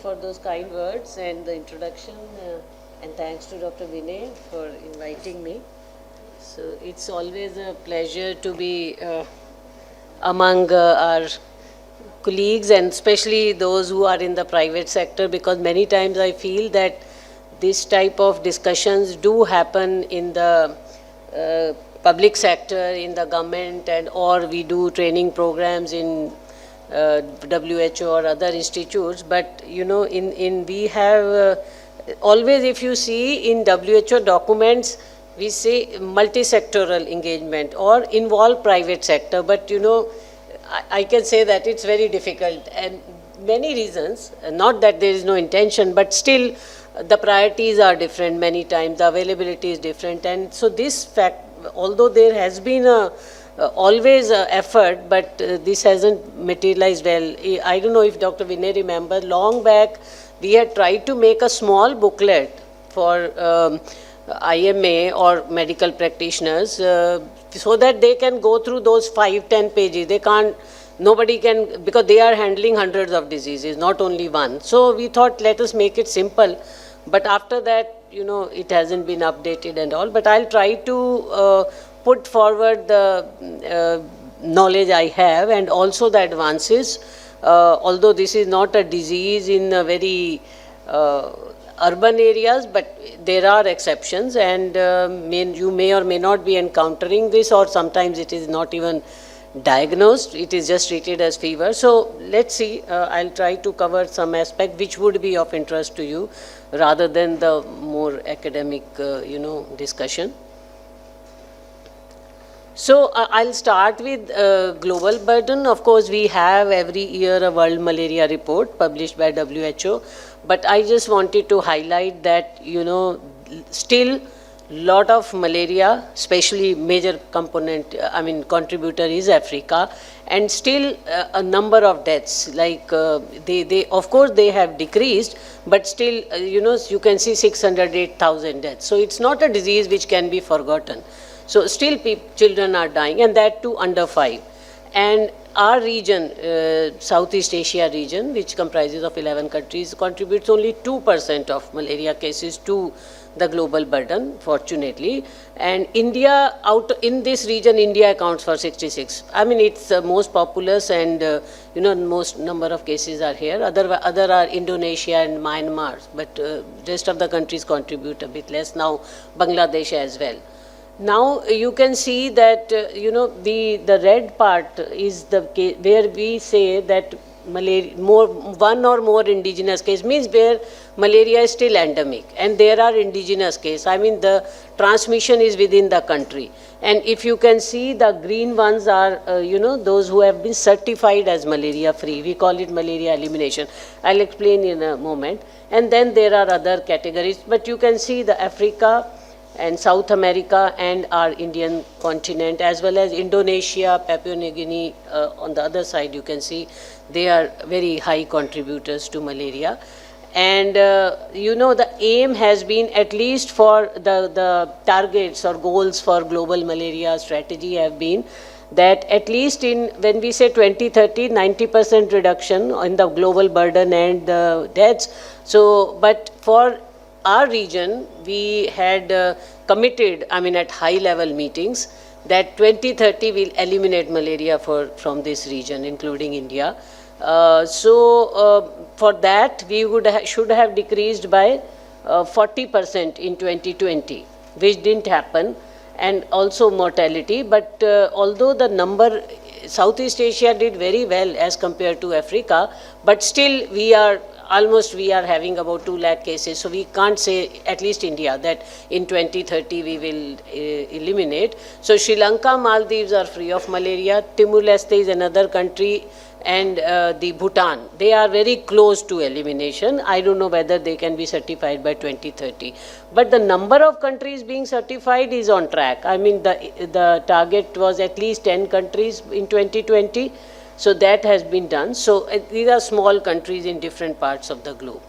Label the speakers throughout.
Speaker 1: for those kind words and the introduction, and thanks to Dr. Vinay for inviting me. So it's always a pleasure to be among our colleagues, and especially those who are in the private sector, because many times I feel that this type of discussions do happen in the public sector, in the government, and or we do training programs in WHO or other institutes. But you know, in we have always, if you see in WHO documents, we say multi-sectoral engagement or involve private sector. But you know, I can say that it's very difficult, and many reasons, not that there is no intention, but still the priorities are different many times, the availability is different. And so this fact, although there has been a always a effort, but this hasn't materialized well. I don't know if Dr. Vinay remembers, long back we had tried to make a small booklet for IMA or medical practitioners, so that they can go through those 5-10 pages. They can't, nobody can, because they are handling hundreds of diseases, not only one. So we thought, let us make it simple. But after that, you know, it hasn't been updated and all. But I'll try to put forward the knowledge I have and also the advances. Although this is not a disease in a very urban areas, but there are exceptions, and you may or may not be encountering this, or sometimes it is not even diagnosed, it is just treated as fever. So let's see, I'll try to cover some aspect which would be of interest to you rather than the more academic discussion. So I'll start with global burden. Of course, we have every year a World Malaria Report published by WHO, but I just wanted to highlight that, you know, still lot of malaria, especially major component, contributor is Africa, and still a number of deaths, like they of course they have decreased, but still, you can see 608,000 deaths. So it's not a disease which can be forgotten. So still children are dying, and that too under 5. And our region, Southeast Asia region, which comprises of 11 countries, contributes only 2% of malaria cases to the global burden, fortunately. And India, in this region, India accounts for 66. I mean, it's most populous, and most number of cases are here. Other are Indonesia and Myanmar, but rest of the countries contribute a bit less. Now Bangladesh as well. Now you can see that the red part is the case where we say that malaria, one or more indigenous case, means where malaria is still endemic, and there are indigenous cases. I mean, the transmission is within the country. And if you can see, the green ones are those who have been certified as malaria free. We call it malaria elimination. I'll explain in a moment. And then there are other categories, but you can see the Africa and South America and our Indian continent, as well as Indonesia, Papua New Guinea, on the other side you can see they are very high contributors to malaria. And the aim has been, at least for the targets or goals for global malaria strategy, have been that at least when we say 2030, 90% reduction in the global burden and the deaths. So, but for our region, we had committed, at high level meetings, that 2030 will eliminate malaria from this region, including India. For that, we should have decreased by 40% in 2020, which didn't happen, and also mortality. But although the number, Southeast Asia did very well as compared to Africa, but still we are having about 2 lakh cases. So we can't say, at least India, that in 2030 we will eliminate. So Sri Lanka, Maldives are free of malaria. Timor-Leste is another country, and the Bhutan, they are very close to elimination. I don't know whether they can be certified by 2030. But the number of countries being certified is on track. I mean, the target was at least 10 countries in 2020. So that has been done. So these are small countries in different parts of the globe.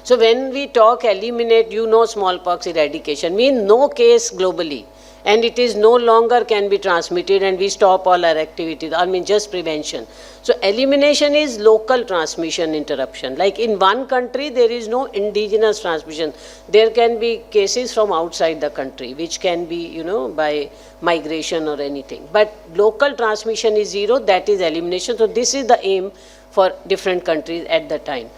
Speaker 1: So when we talk eliminate, smallpox eradication means no case globally. and it is no longer can be transmitted, and we stop all our activities, I mean just prevention. So elimination is local transmission interruption. Like in one country there is no indigenous transmission. There can be cases from outside the country which can be, you know, by migration or anything. But local transmission is zero, that is elimination. So this is the aim for different countries at the time.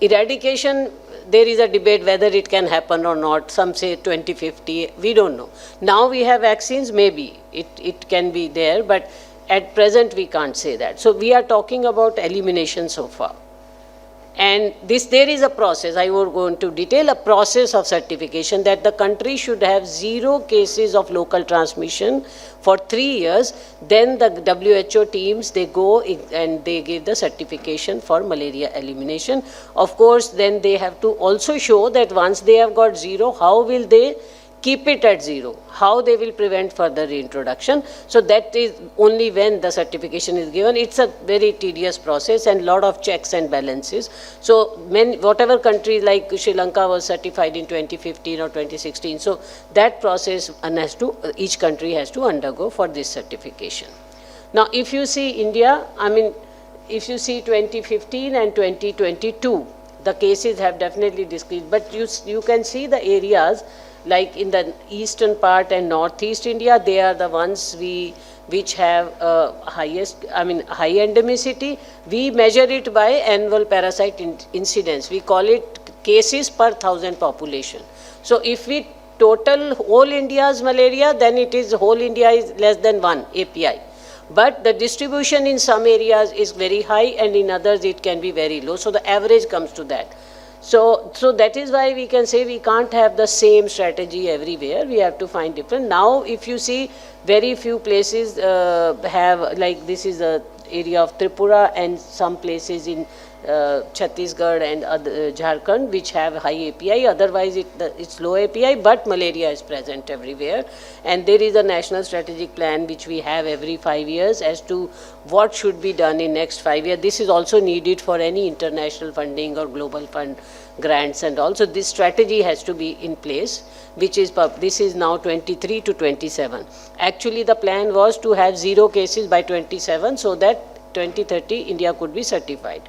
Speaker 1: Eradication, there is a debate whether it can happen or not. Some say 2050, we don't know. Now we have vaccines, maybe it can be there, but at present we can't say that. So we are talking about elimination so far. And this, there is a process, I will go into detail, a process of certification that the country should have 0 cases of local transmission for 3 years. Then the WHO teams, they go and they give the certification for malaria elimination. Of course, then they have to also show that once they have got 0, how will they keep it at 0, how they will prevent further reintroduction. So that is only when the certification is given. It's a very tedious process and lot of checks and balances. So whatever country like Sri Lanka was certified in 2015 or 2016, so that process each country has to undergo for this certification. Now if you see India, I mean if you see 2015 and 2022, the cases have definitely decreased, but you can see the areas like in the eastern part and northeast India, they are the ones which have highest, I mean high endemicity. We measure it by annual parasite incidence. We call it cases per 1,000 population. So if we total whole India's malaria, then it is whole India is less than 1 API. But the distribution in some areas is very high and in others it can be very low. So the average comes to that. So that is why we can say we can't have the same strategy everywhere. We have to find different. Now, if you see, very few places have, like this is the area of Tripura and some places in Chhattisgarh and Jharkhand which have high API. Otherwise, it's low API, but malaria is present everywhere. And there is a national strategic plan which we have every 5 years as to what should be done in next 5 years. This is also needed for any international funding or global fund grants, and also this strategy has to be in place, which is, this is now 23 to 27. Actually, the plan was to have 0 cases by 27 so that 2030 India could be certified.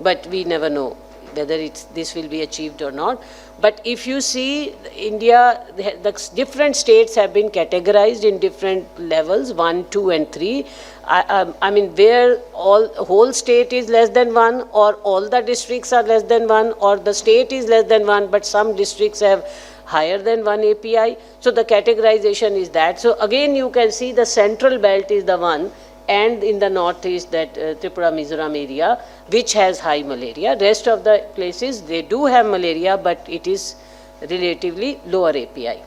Speaker 1: But we never know whether this will be achieved or not. But if you see India, the different states have been categorized in different levels, 1, 2 and 3. I mean where whole state is less than 1, or all the districts are less than 1, or the state is less than 1 but some districts have higher than 1 API. So the categorization is that. So again you can see the central belt is the one, and in the northeast, that Tripura Mizoram area, which has high malaria. Rest of the places, they do have malaria, but it is relatively lower API.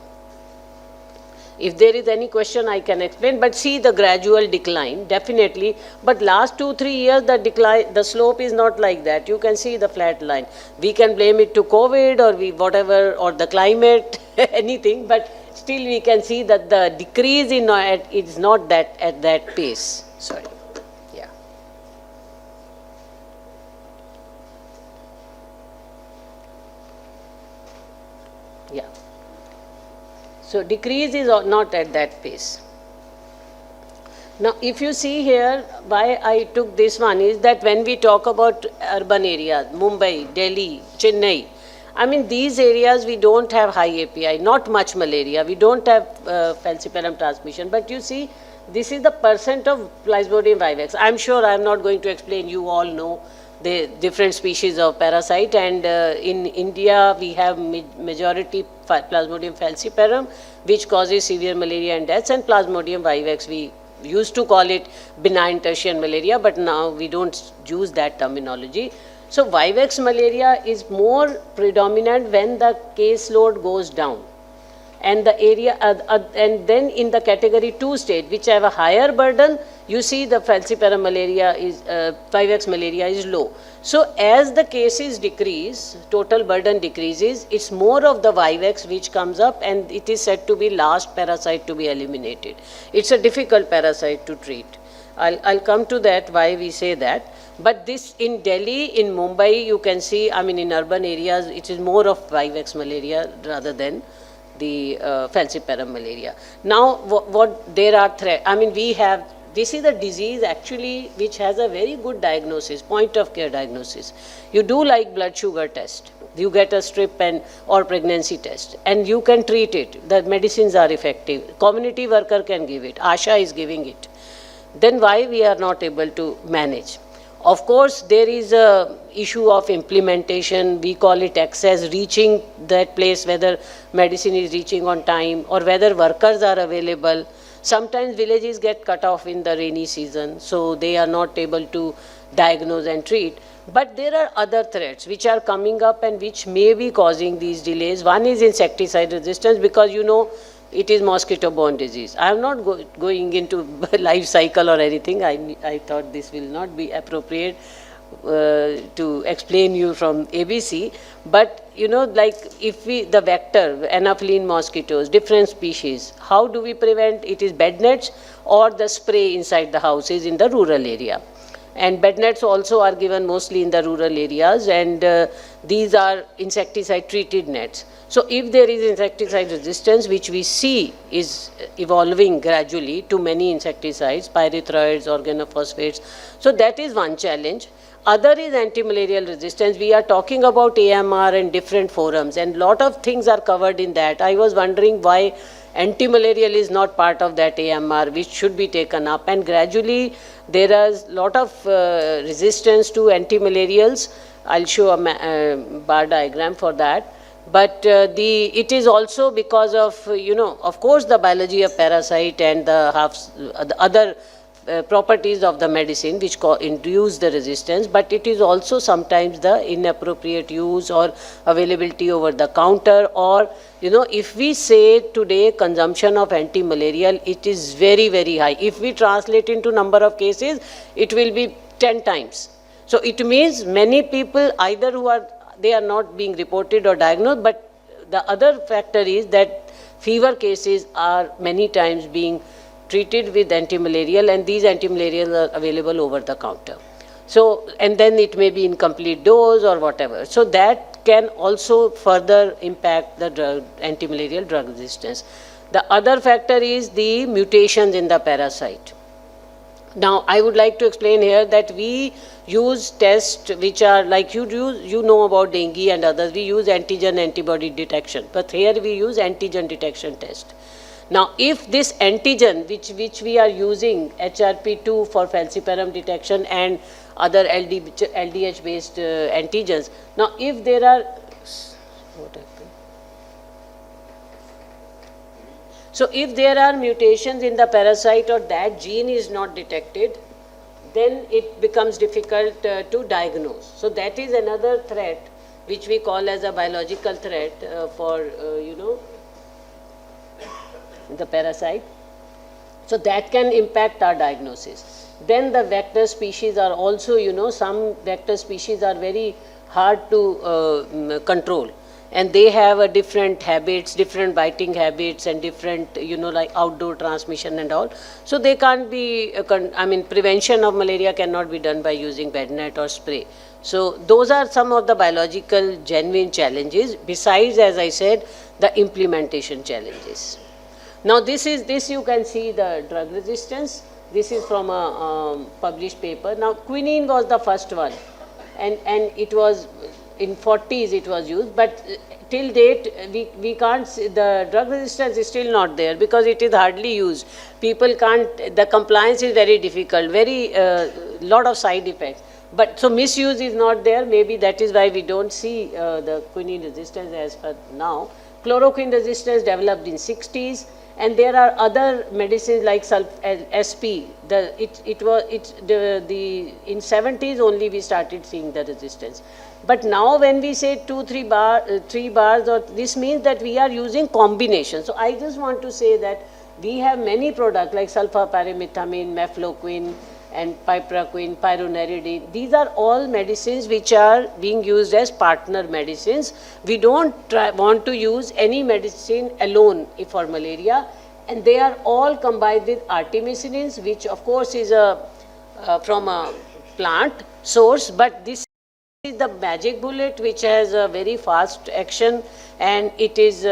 Speaker 1: If there is any question, I can explain, but see the gradual decline, definitely. But last 2-3 years, the decline, the slope is not like that. You can see the flat line. We can blame it to COVID or whatever, or the climate, anything, but still we can see that the decrease is not that at that pace. Sorry. Yeah. Yeah. So decrease is not at that pace. Now, if you see here, why I took this one is that when we talk about urban areas, Mumbai, Delhi, Chennai, I mean these areas we don't have high API, not much malaria, we don't have falciparum transmission, but you see this is the percent of Plasmodium vivax. I'm sure I'm not going to explain, you all know the different species of parasite, and in India we have majority Plasmodium falciparum which causes severe malaria and deaths, and Plasmodium vivax we used to call it benign tertian malaria, but now we don't use that terminology. So vivax malaria is more predominant when the case load goes down, and the area and then in the category 2 state which have a higher burden, you see the falciparum malaria is vivax malaria is low. So as the cases decrease, total burden decreases, it's more of the vivax which comes up, and it is said to be last parasite to be eliminated. It's a difficult parasite to treat. I'll come to that why we say that. But this in Delhi, in Mumbai, you can see, I mean in urban areas, it is more of vivax malaria rather than the falciparum malaria. Now, what there are threats, I mean, we have, this is a disease actually which has a very good diagnosis, point of care diagnosis. You do like blood sugar test, you get a strip and or pregnancy test, and you can treat it. The medicines are effective. Community worker can give it. ASHA is giving it. Then why we are not able to manage? Of course, there is a issue of implementation. We call it access, reaching that place, whether medicine is reaching on time or whether workers are available. Sometimes villages get cut off in the rainy season, so they are not able to diagnose and treat. But there are other threats which are coming up and which may be causing these delays. One is insecticide resistance, because you know it is mosquito-borne disease. I am not going into life cycle or anything. I thought this will not be appropriate to explain you from ABC. But you know, like if we, the vector, Anopheline mosquitoes, different species, how do we prevent? It is bed nets or the spray inside the houses in the rural area. And bed nets also are given mostly in the rural areas, and these are insecticide treated nets. So if there is insecticide resistance, which we see is evolving gradually to many insecticides, pyrethroids, organophosphates, so that is one challenge. Other is anti-malarial resistance. We are talking about AMR in different forums, and lot of things are covered in that. I was wondering why anti-malarial is not part of that AMR, which should be taken up, and gradually there is a lot of resistance to anti-malarials. I'll show a bar diagram for that. But it is also because of, you know, of course the biology of parasite and the other properties of the medicine which induce the resistance, but it is also sometimes the inappropriate use or availability over the counter, or you know, if we say today consumption of anti-malarial, it is very, very high. If we translate into number of cases, it will be 10 times. So it means many people either they are not being reported or diagnosed, but the other factor is that fever cases are many times being treated with anti-malarial, and these anti-malarials are available over the counter. So, and then it may be incomplete dose or whatever. So that can also further impact the anti-malarial drug resistance. The other factor is the mutations in the parasite. Now, I would like to explain here that we use tests which are like you know about dengue and others, we use antigen antibody detection, but here we use antigen detection test. Now, if this antigen which we are using, HRP2 for falciparum detection and other LDH based antigens, now if there are, what happened? So if there are mutations in the parasite or that gene is not detected, then it becomes difficult to diagnose. So that is another threat which we call as a biological threat for, you know, the parasite. So that can impact our diagnosis. Then the vector species are also, you know, some vector species are very hard to control, and they have a different habits, different biting habits, and different, you know, like outdoor transmission and all. So they can't be, I mean, prevention of malaria cannot be done by using bed net or spray. So those are some of the biological genuine challenges, besides, as I said, the implementation challenges. Now this you can see the drug resistance. This is from a published paper. Now quinine was the first one, and it was in 40s it was used, but till date we can't see, the drug resistance is still not there because it is hardly used. People can't, the compliance is very difficult, very lot of side effects. But so misuse is not there. Maybe that is why we don't see the quinine resistance as per now. Chloroquine resistance developed in 60s. And there are other medicines like SP. In 70s only we started seeing the resistance. But now when we say 3 bars, or this means that we are using combination. So I just want to say that we have many products like sulfapyrimethamine, mefloquine, and pipraquine, pyroneridine. These are all medicines which are being used as partner medicines. We don't want to use any medicine alone for malaria, and they are all combined with artemisinin, which of course is from a plant source, but this is the magic bullet which has a very fast action and it is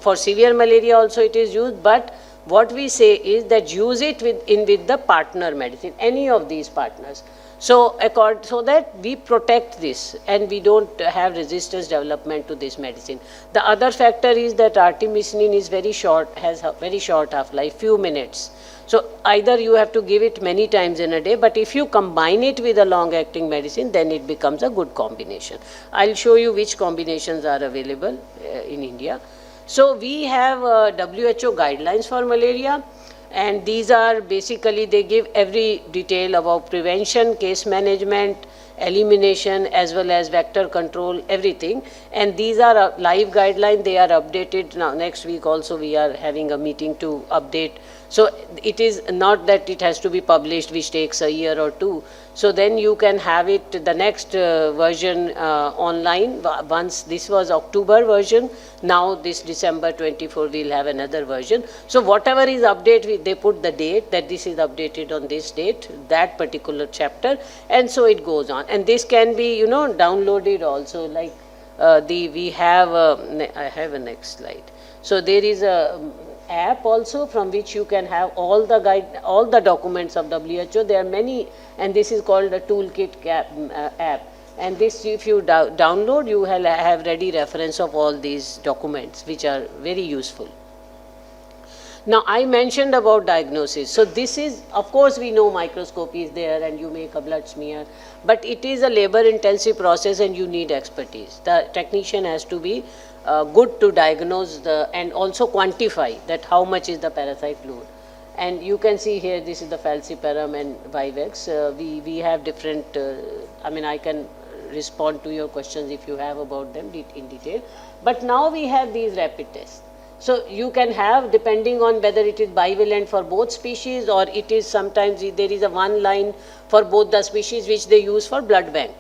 Speaker 1: for severe malaria also it is used, but what we say is that use it with the partner medicine, any of these partners. So that we protect this and we don't have resistance development to this medicine. The other factor is that artemisinin is very short, has a very short half-life, few minutes. So either you have to give it many times in a day, but if you combine it with a long-acting medicine, then it becomes a good combination. I'll show you which combinations are available in India. So we have WHO guidelines for malaria, and these are basically, they give every detail about prevention, case management, elimination, as well as vector control, everything. And these are live guidelines, they are updated. Now next week also we are having a meeting to update. So it is not that it has to be published, which takes a year or two. So then you can have it, the next version online. Once this was October version, now this December 24 we'll have another version. So whatever is updated, they put the date that this is updated on this date, that particular chapter, and so it goes on. And this can be, downloaded also. Like we have, I have a next slide. So there is a app also from which you can have all the documents of WHO. There are many, and this is called a toolkit app. And this, if you download, you will have ready reference of all these documents, which are very useful. Now, I mentioned about diagnosis. So this is, of course, we know microscopy is there and you make a blood smear, but it is a labor-intensive process and you need expertise. The technician has to be good to diagnose and also quantify that how much is the parasite load. And you can see here, this is the falciparum and vivax. We have different, I can respond to your questions if you have about them in detail. But now we have these rapid tests. So you can have, depending on whether it is bivalent for both species or it is sometimes there is a one line for both the species which they use for blood bank.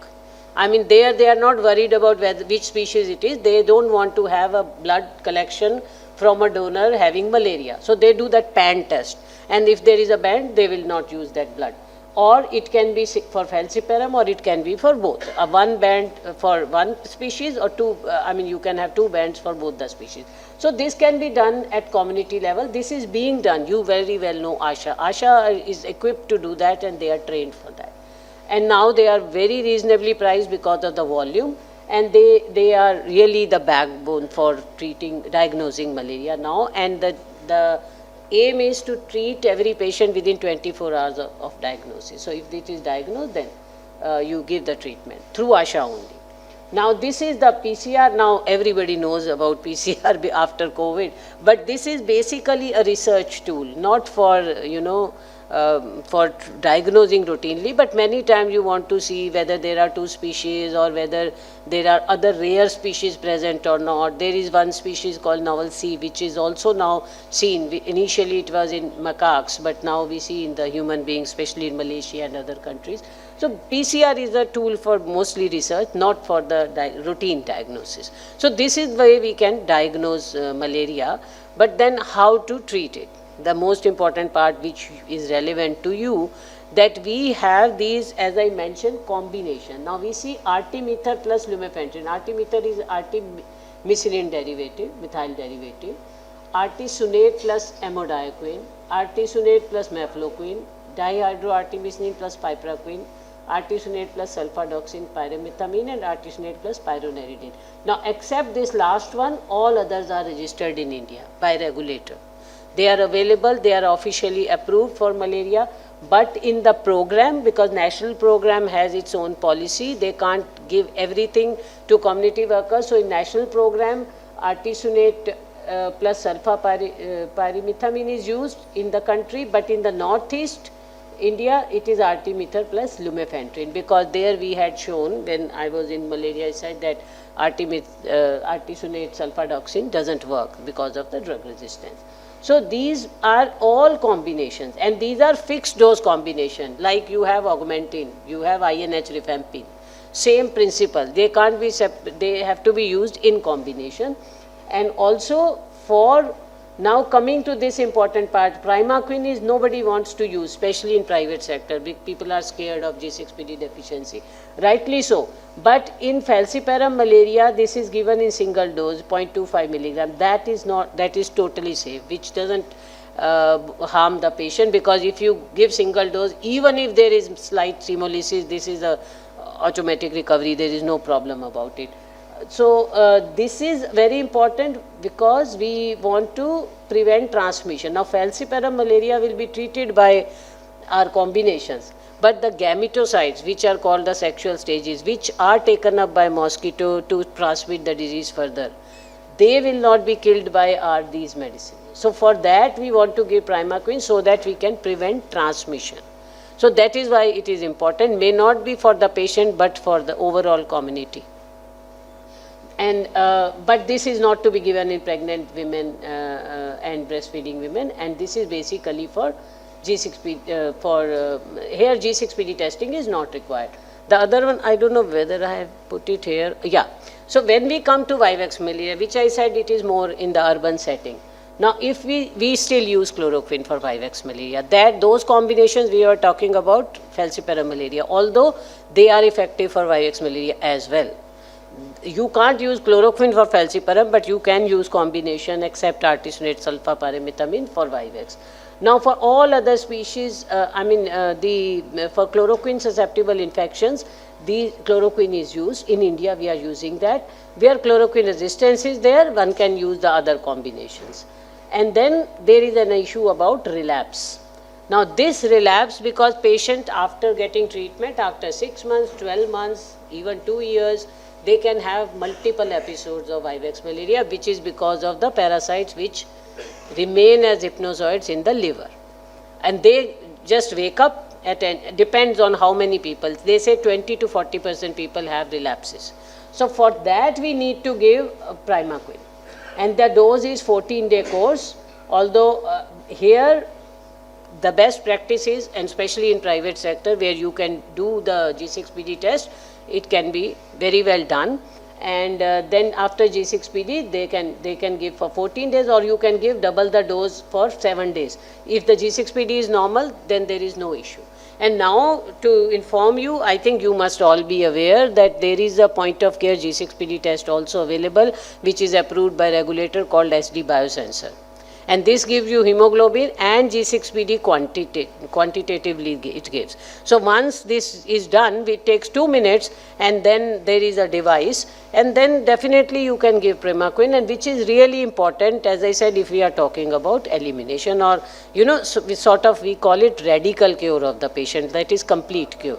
Speaker 1: They are not worried about which species it is. They don't want to have a blood collection from a donor having malaria. So they do that PAN test. And if there is a band, they will not use that blood. Or it can be for falciparum or it can be for both. One band for one species or two, you can have two bands for both the species. So this can be done at community level. This is being done. You very well know ASHA. ASHA is equipped to do that and they are trained for that. And now they are very reasonably priced because of the volume, and they are really the backbone for diagnosing malaria now. And the aim is to treat every patient within 24 hours of diagnosis. So if it is diagnosed, then you give the treatment through ASHA only. Now this is the PCR. Now everybody knows about PCR after COVID, but this is basically a research tool, not for, for diagnosing routinely, but many times you want to see whether there are two species or whether there are other rare species present or not. There is one species called novel C, which is also now seen. Initially it was in macaques, but now we see in the human beings, especially in Malaysia and other countries. So PCR is a tool for mostly research, not for the routine diagnosis. So this is the way we can diagnose malaria, but then how to treat it. The most important part which is relevant to you, that we have these, as I mentioned, combination. Now we see artemether plus lumefantrine. Artemether is artemisinin derivative, methyl derivative. Artesunate plus amodiaquine, artesunate plus mefloquine, dihydroartemisinin plus piperacin, artesunate plus sulfadoxine pyrimethamine, and artesunate plus pyroneridine. Now except this last one, all others are registered in India by regulator. They are available, they are officially approved for malaria, but in the program, because national program has its own policy, they can't give everything to community workers. So in national program, artesunate plus sulfapyrimethamine is used in the country, but in the northeast India, it is artemether plus lumefantrine, because there we had shown, when I was in malaria, I said that artesunate sulfadoxine doesn't work because of the drug resistance. So these are all combinations, and these are fixed dose combination, like you have augmentin, you have INH rifampin, same principle. They can't be they have to be used in combination. And also for Now coming to this important part, primaquine is nobody wants to use, especially in private sector. People are scared of G6PD deficiency, rightly so. But in falciparum malaria, this is given in single dose, 0.25 milligram. That is totally safe, which doesn't harm the patient, because if you give single dose, even if there is slight hemolysis, this is a automatic recovery. There is no problem about it. So this is very important because we want to prevent transmission. Now falciparum malaria will be treated by our combinations, but the gametocytes, which are called the sexual stages, which are taken up by mosquito to transmit the disease further, they will not be killed by these medicines. So for that we want to give primaquine so that we can prevent transmission. So that is why it is important, may not be for the patient but for the overall community. And but this is not to be given in pregnant women and breastfeeding women, and this is basically for G6PD. Here G6PD testing is not required. The other one, I don't know whether I have put it here. Yeah. So when we come to Vivax malaria, which I said it is more in the urban setting. Now, if we still use chloroquine for Vivax malaria, those combinations we are talking about falciparum malaria, although they are effective for Vivax malaria as well. You can't use chloroquine for falciparum, but you can use combination except artesunate sulfaparamethambine for Vivax. Now for all other species, for chloroquine susceptible infections, the chloroquine is used. In India we are using that. Where chloroquine resistance is there, one can use the other combinations. And then there is an issue about relapse. Now this relapse, because patient after getting treatment, after 6 months, 12 months, even 2 years, they can have multiple episodes of Vivax malaria, which is because of the parasites which remain as hypnozoids in the liver. And they just wake up depends on how many people. They say 20 to 40% people have relapses. So for that we need to give primaquine. And the dose is 14-day course, although here the best practice is, and especially in private sector where you can do the G6PD test, it can be very well done. And then after G6PD, they can give for 14 days, or you can give double the dose for 7 days. If the G6PD is normal, then there is no issue. And now to inform you, I think you must all be aware that there is a point of care G6PD test also available, which is approved by regulator called SD Biosensor. And this gives you hemoglobin and G6PD quantitatively it gives. So once this is done, it takes 2 minutes, and then there is a device, and then definitely you can give primaquine, and which is really important, as I said, if we are talking about elimination, or so we call it radical cure of the patient, that is complete cure.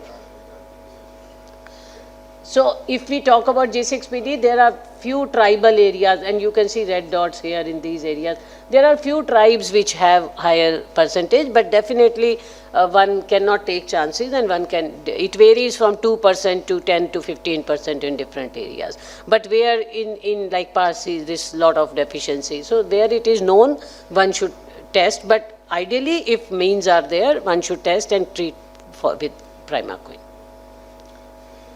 Speaker 1: So if we talk about G6PD, there are few tribal areas, and you can see red dots here in these areas. There are few tribes which have higher percentage, but definitely one cannot take chances, and it varies from 2% to 10 to 15% in different areas. But where in like Parsi, this lot of deficiency, so there it is known, one should test, but ideally if means are there, one should test and treat with primaquine.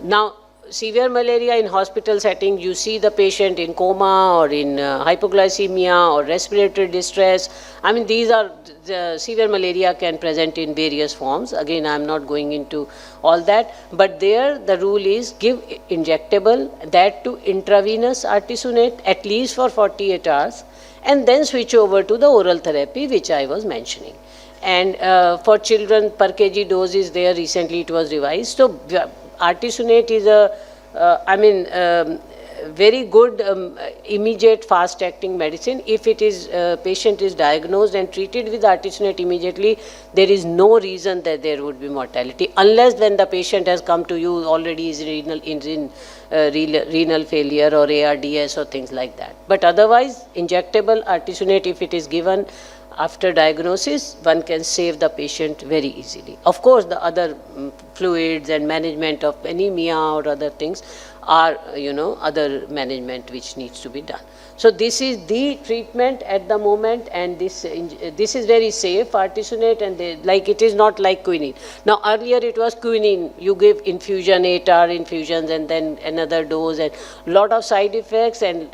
Speaker 1: Now, severe malaria in hospital setting, you see the patient in coma or in hypoglycemia or respiratory distress. I mean, these are, the severe malaria can present in various forms. Again, I am not going into all that, but there the rule is give injectable, that to intravenous artesunate at least for 48 hours, and then switch over to the oral therapy which I was mentioning. And for children, per kg dose is there, recently it was revised. So artesunate is a very good immediate fast acting medicine. If it is patient is diagnosed and treated with artesunate immediately, there is no reason that there would be mortality, unless when the patient has come to you already is renal failure or ARDS or things like that. But otherwise, injectable artesunate, if it is given after diagnosis, one can save the patient very easily. Of course, the other fluids and management of anemia or other things or, other management which needs to be done. So this is the treatment at the moment, and this is very safe, artesunate, and like it is not like quinine. Now earlier it was quinine, you give infusion, 8-hour infusions, and then another dose, and lot of side effects and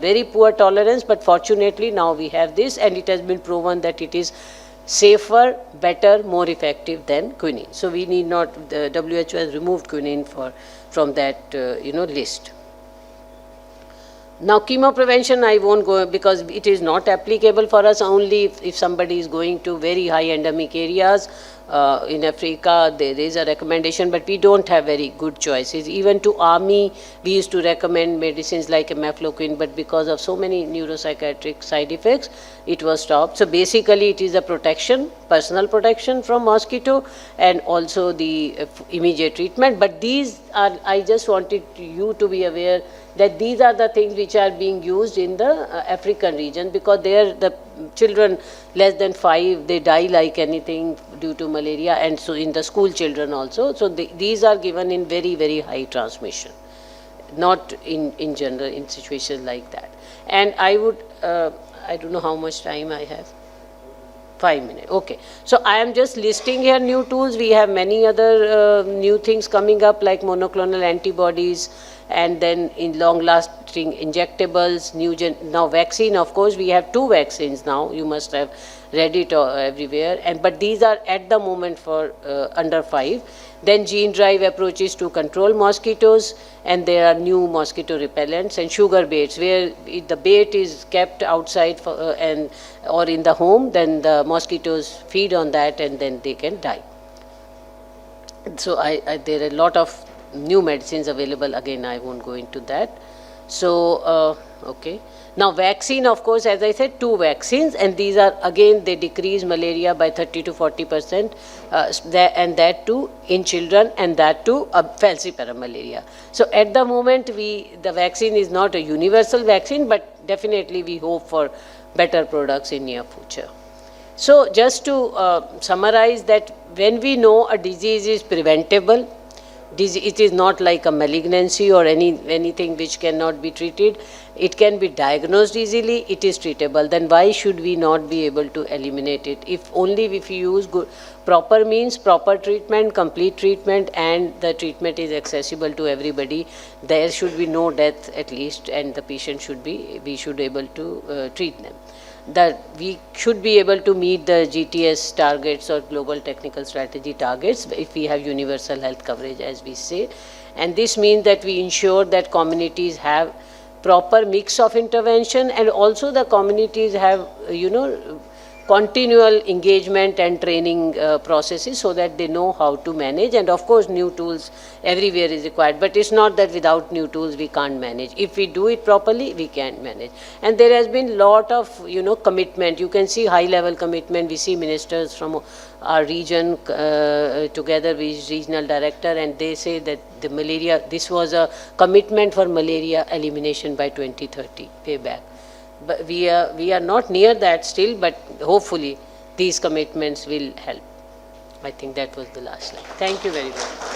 Speaker 1: very poor tolerance. But fortunately now we have this, and it has been proven that it is safer, better, more effective than quinine. So we need not, the WHO has removed quinine from that list. Now chemo prevention I won't go, because it is not applicable for us. Only if somebody is going to very high endemic areas in Africa, there is a recommendation, but we don't have very good choices. Even to army we used to recommend medicines like imafloquine, but because of so many neuropsychiatric side effects it was stopped. So basically it is a protection, personal protection from mosquito, and also the immediate treatment. But these are, I just wanted you to be aware that these are the things which are being used in the African region, because there the children less than 5, they die like anything due to malaria, and so in the school children also. So these are given in very, very high transmission, not in general in situations like that. And I would, I don't know how much time I have. 5 minutes. Okay. So I am just listing here new tools. We have many other new things coming up, like monoclonal antibodies, and then in long-lasting injectables, now vaccine. Of course, we have 2 vaccines now. You must have read it everywhere. But these are at the moment for under 5. Then gene drive approaches to control mosquitoes, and there are new mosquito repellents, and sugar baits, where the bait is kept outside or in the home, then the mosquitoes feed on that and then they can die. So there are a lot of new medicines available. Again, I won't go into that. So, okay. Now vaccine, of course, as I said, 2 vaccines, and these are, again, they decrease malaria by 30 to 40%, and that too in children, and that too falciparum malaria. So at the moment, the vaccine is not a universal vaccine, but definitely we hope for better products in near future. So just to summarize that, when we know a disease is preventable, it is not like a malignancy or anything which cannot be treated. It can be diagnosed easily, it is treatable. Then why should we not be able to eliminate it? If you use proper means, proper treatment, complete treatment, and the treatment is accessible to everybody, there should be no death at least, and the patient we should be able to treat them. That we should be able to meet the GTS targets or global technical strategy targets if we have universal health coverage, as we say. And this means that we ensure that communities have proper mix of intervention, and also the communities have, continual engagement and training processes, so that they know how to manage. And of course new tools everywhere is required, but it's not that without new tools we can't manage. If we do it properly, we can manage. And there has been lot of commitment. You can see high level commitment. We see ministers from our region together with regional director, and they say that the malaria, this was a commitment for malaria elimination by 2030, way back. But we are not near that still, but hopefully these commitments will help. I think that was the last slide. Thank you very much.